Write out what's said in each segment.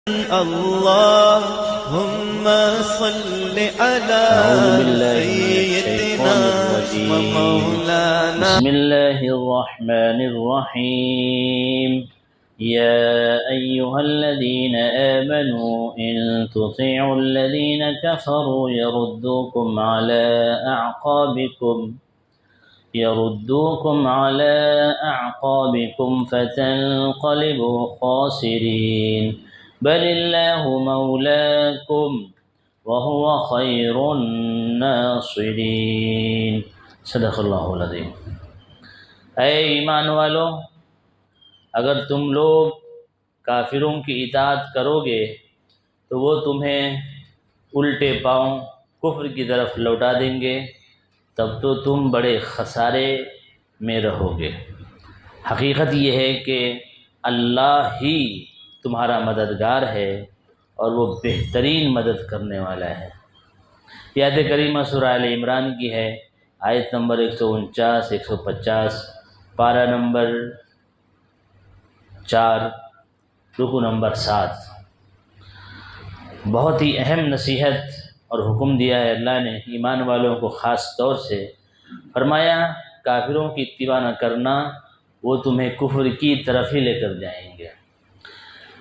اللهم صل على سيدنا ومولانا. بسم الله الرحمن الرحيم. يا أيها الذين آمنوا إن تطيعوا الذين كفروا يردوكم على أعقابكم فتنقلبوا خاسرين. بل الله مولاكم وهو خير الناصرين. صدق اللہ العظیم. اے ایمان والو، اگر تم لوگ کافروں کی اطاعت کرو گے تو وہ تمہیں الٹے پاؤں کفر کی طرف لوٹا دیں گے، تب تو تم بڑے خسارے میں رہو گے. حقیقت یہ ہے کہ اللہ ہی تمہارا مددگار ہے اور وہ بہترین مدد کرنے والا ہے. یہ آیت کریمہ سورہ آل عمران کی ہے، آیت نمبر 149 150، پارہ نمبر 4، رکوع نمبر 7. بہت ہی اہم نصیحت اور حکم دیا ہے اللہ نے ایمان والوں کو. خاص طور سے فرمایا کافروں کی اتباع نہ کرنا، وہ تمہیں کفر کی طرف ہی لے کر جائیں گے.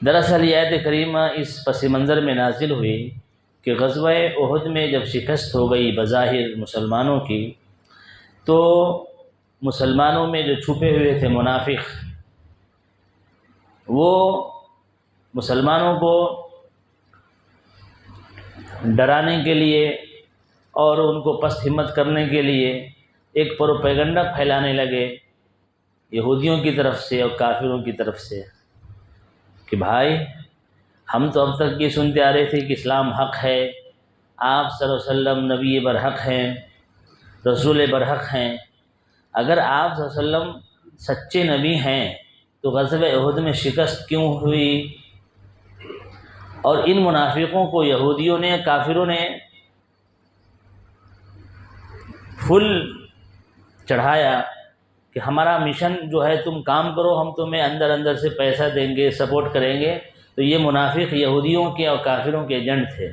دراصل یہ آیت کریمہ اس پس منظر میں نازل ہوئی کہ غزوہ احد میں جب شکست ہو گئی بظاہر مسلمانوں کی، تو مسلمانوں میں جو چھپے ہوئے تھے منافق، وہ مسلمانوں کو ڈرانے کے لیے اور ان کو پست ہمت کرنے کے لیے ایک پروپیگنڈا پھیلانے لگے یہودیوں کی طرف سے اور کافروں کی طرف سے کہ بھائی ہم تو اب تک یہ سنتے آ رہے تھے کہ اسلام حق ہے، آپ صلی اللہ علیہ وسلم نبی برحق ہیں، رسول برحق ہیں. اگر آپ صلی اللہ علیہ وسلم سچے نبی ہیں تو غزوہ احد میں شکست کیوں ہوئی؟ اور ان منافقوں کو یہودیوں نے، کافروں نے پھول چڑھایا کہ ہمارا مشن جو ہے تم کام کرو، ہم تمہیں اندر اندر سے پیسہ دیں گے، سپورٹ کریں گے. تو یہ منافق یہودیوں کے اور کافروں کے ایجنٹ تھے.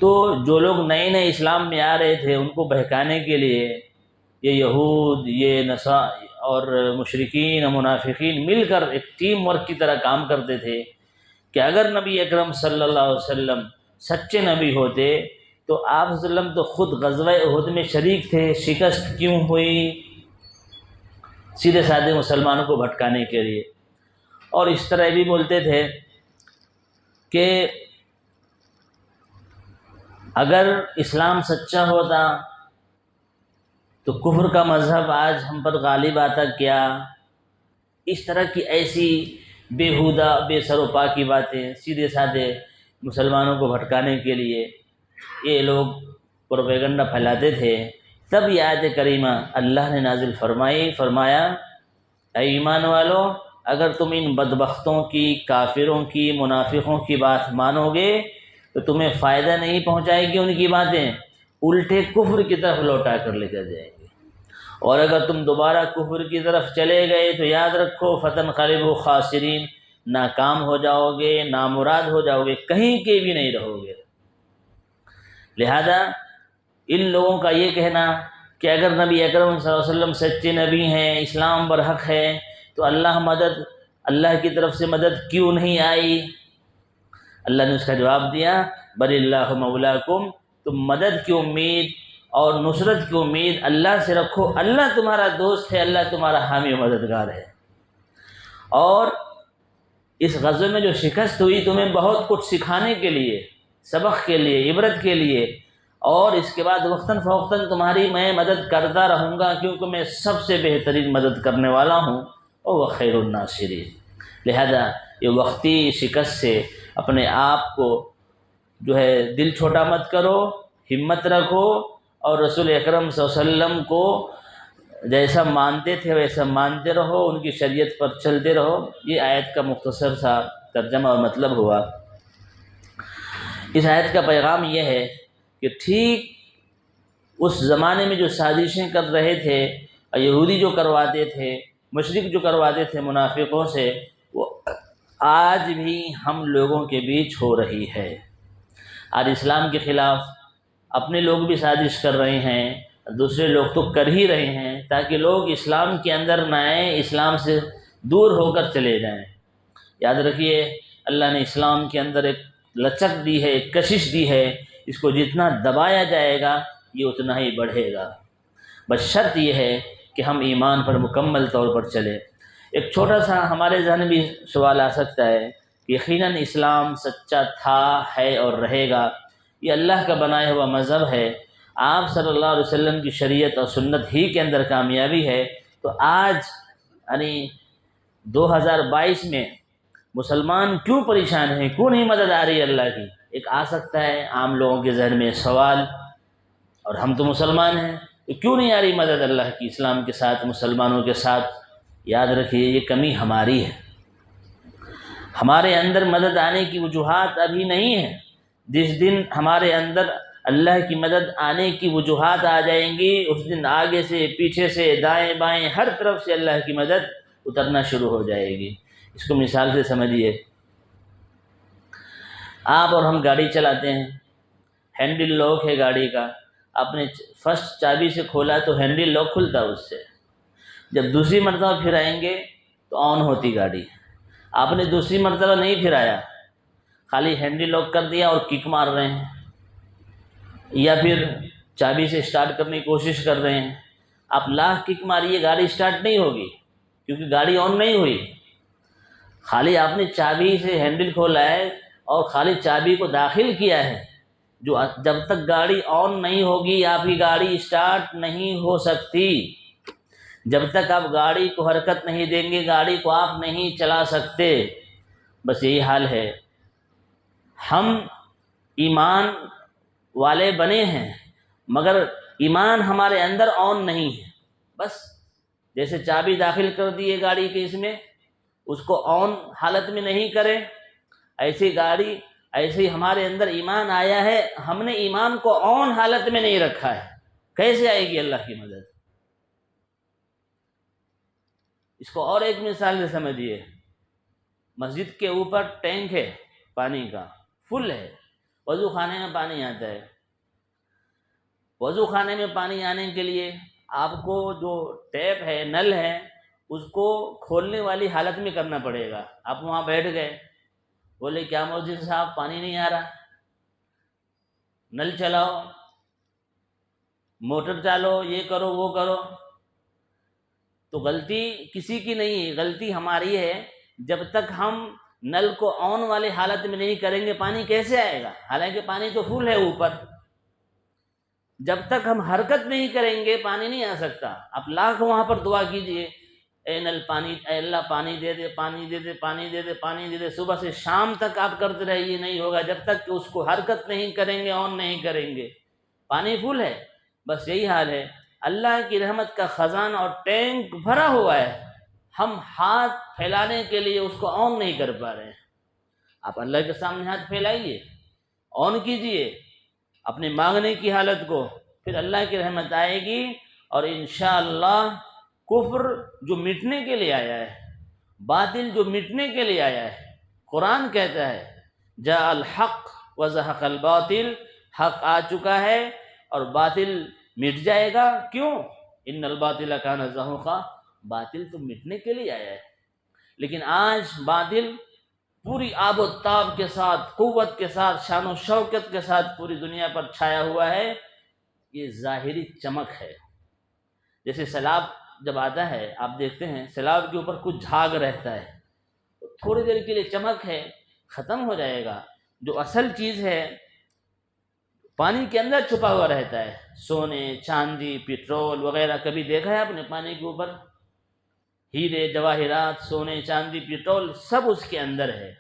تو جو لوگ نئے نئے اسلام میں آ رہے تھے ان کو بہکانے کے لیے یہ یہود، یہ اور مشرکین اور منافقین مل کر ایک ٹیم ورک کی طرح کام کرتے تھے کہ اگر نبی اکرم صلی اللہ علیہ وسلم سچے نبی ہوتے تو آپ صلی اللہ علیہ وسلم تو خود غزوہ احد میں شریک تھے، شکست کیوں ہوئی؟ سیدھے سادھے مسلمانوں کو بھٹکانے کے لیے. اور اس طرح بھی بولتے تھے کہ اگر اسلام سچا ہوتا تو کفر کا مذہب آج ہم پر غالب آتا کیا؟ اس طرح کی ایسی بیہودہ بے سر و پا کی باتیں سیدھے سادھے مسلمانوں کو بھٹکانے کے لیے یہ لوگ پروپیگنڈا پھیلاتے تھے. تب یہ آیت کریمہ اللہ نے نازل فرمایا اے ایمان والو، اگر تم ان بدبختوں کی، کافروں کی، منافقوں کی بات مانو گے تو تمہیں فائدہ نہیں پہنچائے گی ان کی باتیں، الٹے کفر کی طرف لوٹا کر لے کر جائیں گے. اور اگر تم دوبارہ کفر کی طرف چلے گئے تو یاد رکھو فتنقلبوا خاسرین، ناکام ہو جاؤ گے، نامراد ہو جاؤ گے، کہیں کے بھی نہیں رہو گے. لہذا ان لوگوں کا یہ کہنا کہ اگر نبی اکرم صلی اللہ علیہ وسلم سچے نبی ہیں، اسلام برحق ہے، تو اللہ کی طرف سے مدد کیوں نہیں آئی؟ اللہ نے اس کا جواب دیا بل اللہ مولاکم، تم مدد کی امید اور نصرت کی امید اللہ سے رکھو. اللہ تمہارا دوست ہے، اللہ تمہارا حامی و مددگار ہے. اور اس غزوے میں جو شکست ہوئی تمہیں بہت کچھ سکھانے کے لیے، سبق کے لیے، عبرت کے لیے، اور اس کے بعد وقتاً فوقتاً تمہاری میں مدد کرتا رہوں گا کیونکہ میں سب سے بہترین مدد کرنے والا ہوں اور وہ خیر الناصرین. لہذا یہ وقتی شکست سے اپنے آپ کو جو ہے دل چھوٹا مت کرو، ہمت رکھو اور رسول اکرم صلی اللہ علیہ وسلم کو جیسا مانتے تھے ویسا مانتے رہو، ان کی شریعت پر چلتے رہو. یہ آیت کا مختصر سا ترجمہ اور مطلب ہوا. اس آیت کا پیغام یہ ہے کہ ٹھیک اس زمانے میں جو سازشیں کر رہے تھے، یہودی جو کرواتے تھے، مشرک جو کرواتے تھے منافقوں سے، وہ آج بھی ہم لوگوں کے بیچ ہو رہی ہے۔ آج اسلام کے خلاف اپنے لوگ بھی سازش کر رہے ہیں، دوسرے لوگ تو کر ہی رہے ہیں تاکہ لوگ اسلام کے اندر نہ آئیں، اسلام سے دور ہو کر چلے جائیں۔ یاد رکھیے، اللہ نے اسلام کے اندر ایک لچک دی ہے، ایک کشش دی ہے، اس کو جتنا دبایا جائے گا یہ اتنا ہی بڑھے گا۔ بس شرط یہ ہے کہ ہم ایمان پر مکمل طور پر چلیں۔ ایک چھوٹا سا ہمارے ذہن میں بھی سوال آ سکتا ہے کہ یقیناً اسلام سچا تھا، ہے اور رہے گا، یہ اللہ کا بنایا ہوا مذہب ہے، آپ صلی اللہ علیہ وسلم کی شریعت اور سنت ہی کے اندر کامیابی ہے، تو آج یعنی 2022 میں مسلمان کیوں پریشان ہیں، کیوں نہیں مدد آ رہی ہے اللہ کی؟ ایک آ سکتا ہے عام لوگوں کے ذہن میں سوال، اور ہم تو مسلمان ہیں، تو کیوں نہیں آ رہی مدد اللہ کی اسلام کے ساتھ، مسلمانوں کے ساتھ؟ یاد رکھیے، یہ کمی ہماری ہے، ہمارے اندر مدد آنے کی وجوہات ابھی نہیں ہیں۔ جس دن ہمارے اندر اللہ کی مدد آنے کی وجوہات آ جائیں گی، اس دن آگے سے، پیچھے سے، دائیں بائیں، ہر طرف سے اللہ کی مدد اترنا شروع ہو جائے گی۔ اس کو مثال سے سمجھیے، آپ اور ہم گاڑی چلاتے ہیں، ہینڈل لاک ہے گاڑی کا، آپ نے فرسٹ چابی سے کھولا تو ہینڈل لاک کھلتا اس سے، جب دوسری مرتبہ پھرائیں گے تو آن ہوتی گاڑی۔ آپ نے دوسری مرتبہ نہیں پھرایا، خالی ہینڈل لاک کر دیا اور کک مار رہے ہیں، یا پھر چابی سے اسٹارٹ کرنے کی کوشش کر رہے ہیں، آپ لاکھ کک ماریے گاڑی اسٹارٹ نہیں ہوگی، کیونکہ گاڑی آن نہیں ہوئی۔ خالی آپ نے چابی سے ہینڈل کھولا ہے اور خالی چابی کو داخل کیا ہے، جو جب تک گاڑی آن نہیں ہوگی آپ کی گاڑی اسٹارٹ نہیں ہو سکتی۔ جب تک آپ گاڑی کو حرکت نہیں دیں گے، گاڑی کو آپ نہیں چلا سکتے۔ بس یہی حال ہے، ہم ایمان والے بنے ہیں مگر ایمان ہمارے اندر آن نہیں ہے۔ بس جیسے چابی داخل کر دیے گاڑی کے اس میں، اس کو آن حالت میں نہیں کرے، ایسے ہی ہمارے اندر ایمان آیا ہے، ہم نے ایمان کو آن حالت میں نہیں رکھا ہے، کیسے آئے گی اللہ کی مدد؟ اس کو اور ایک مثال سے سمجھیے، مسجد کے اوپر ٹینک ہے پانی کا، فل ہے، وضو خانے میں پانی آتا ہے، وضو خانے میں پانی آنے کے لیے آپ کو جو ٹیپ ہے، نل ہے، اس کو کھولنے والی حالت میں کرنا پڑے گا۔ آپ وہاں بیٹھ گئے، بولے کیا مؤذن صاحب پانی نہیں آ رہا، نل چلاؤ، موٹر چالو، یہ کرو وہ کرو، تو غلطی کسی کی نہیں ہے، غلطی ہماری ہے۔ جب تک ہم نل کو آن والی حالت میں نہیں کریں گے پانی کیسے آئے گا؟ حالانکہ پانی تو فل ہے اوپر، جب تک ہم حرکت نہیں کریں گے پانی نہیں آ سکتا۔ آپ لاکھ وہاں پر دعا کیجئے، اے نل پانی، اے اللہ پانی دے دے، پانی دے دے، پانی دے دے، پانی دے دے، صبح سے شام تک آپ کرتے رہیے، نہیں ہوگا جب تک کہ اس کو حرکت نہیں کریں گے، آن نہیں کریں گے۔ پانی فل ہے، بس یہی حال ہے، اللہ کی رحمت کا خزانہ اور ٹینک بھرا ہوا ہے، ہم ہاتھ پھیلانے کے لیے اس کو آن نہیں کر پا رہے ہیں۔ آپ اللہ کے سامنے ہاتھ پھیلائیے، آن کیجئے اپنے مانگنے کی حالت کو، پھر اللہ کی رحمت آئے گی، اور انشاءاللہ کفر جو مٹنے کے لیے آیا ہے، باطل جو مٹنے کے لیے آیا ہے، قرآن کہتا ہے جاء الحق وزہق الباطل، حق آ چکا ہے اور باطل مٹ جائے گا۔ کیوں؟ ان الباطل کان زہوقا، باطل تو مٹنے کے لیے آیا ہے، لیکن آج باطل پوری آب و تاب کے ساتھ، قوت کے ساتھ، شان و شوکت کے ساتھ پوری دنیا پر چھایا ہوا ہے۔ یہ ظاہری چمک ہے، جیسے سیلاب جب آتا ہے آپ دیکھتے ہیں سیلاب کے اوپر کچھ جھاگ رہتا ہے، تھوڑی دیر کے لیے چمک ہے، ختم ہو جائے گا۔ جو اصل چیز ہے پانی کے اندر چھپا ہوا رہتا ہے، سونے، چاندی، پیٹرول وغیرہ، کبھی دیکھا ہے آپ نے پانی کے اوپر؟ ہیرے جواہرات، سونے، چاندی، پیٹرول سب اس کے اندر ہے۔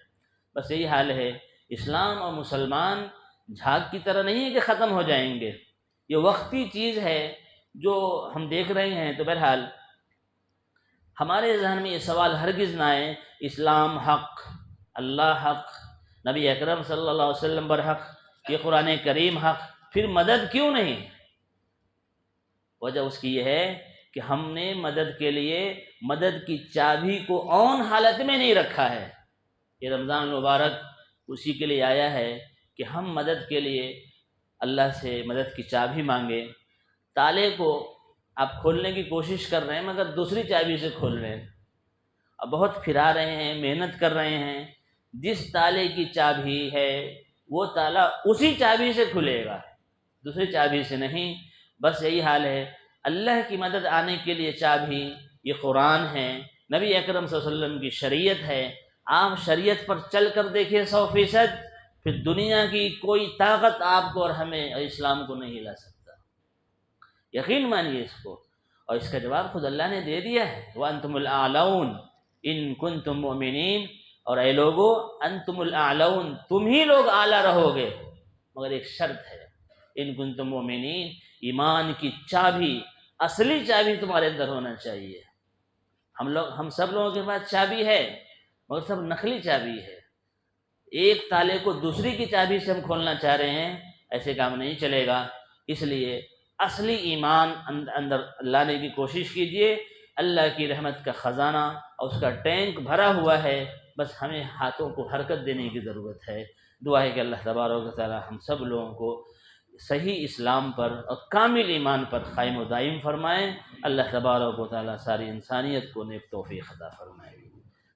بس یہی حال ہے، اسلام اور مسلمان جھاگ کی طرح نہیں ہے کہ ختم ہو جائیں گے، یہ وقتی چیز ہے جو ہم دیکھ رہے ہیں۔ تو بہرحال ہمارے ذہن میں یہ سوال ہرگز نہ آئے اسلام حق، اللہ حق، نبی اکرم صلی اللہ علیہ وسلم برحق، یہ قرآن کریم حق، پھر مدد کیوں نہیں؟ وجہ اس کی یہ ہے کہ ہم نے مدد کے لیے مدد کی چابی کو آن حالت میں نہیں رکھا ہے۔ یہ رمضان المبارک اسی کے لیے آیا ہے کہ ہم مدد کے لیے اللہ سے مدد کی چابی مانگیں۔ تالے کو آپ کھولنے کی کوشش کر رہے ہیں مگر دوسری چابی سے کھول رہے ہیں، اب بہت پھرا رہے ہیں، محنت کر رہے ہیں، جس تالے کی چابی ہے وہ تالا اسی چابی سے کھلے گا، دوسری چابی سے نہیں۔ بس یہی حال ہے، اللہ کی مدد آنے کے لیے چابی یہ قرآن ہے، نبی اکرم صلی اللہ علیہ وسلم کی شریعت ہے۔ آپ شریعت پر چل کر دیکھیں 100%، پھر دنیا کی کوئی طاقت آپ کو اور ہمیں اور اسلام کو نہیں ہلا سکتا، یقین مانیے اس کو۔ اور اس کا جواب خود اللہ نے دے دیا ہے، وَأَنْتُمُ الْأَعْلَوْنَ إِن كُنتُم مُؤْمِنِينَ، اور اے لوگو انتم الاعلون، تم ہی لوگ اعلیٰ رہو گے، مگر ایک شرط ہے، ان کنتم مؤمنین، ایمان کی چابی، اصلی چابی تمہارے اندر ہونا چاہیے۔ ہم سب لوگوں کے پاس چابی ہے مگر سب نقلی چابی ہے، ایک تالے کو دوسری کی چابی سے ہم کھولنا چاہ رہے ہیں، ایسے کام نہیں چلے گا۔ اس لیے اصلی ایمان اندر لانے کی کوشش کیجئے۔ اللہ کی رحمت کا خزانہ اور اس کا ٹینک بھرا ہوا ہے، بس ہمیں ہاتھوں کو حرکت دینے کی ضرورت ہے۔ دعا ہے کہ اللہ تبارک و تعالی ہم سب لوگوں کو صحیح اسلام پر اور کامل ایمان پر قائم و دائم فرمائیں۔ اللہ تبارک و تعالی ساری انسانیت کو نیک توفیق عطا فرمائے۔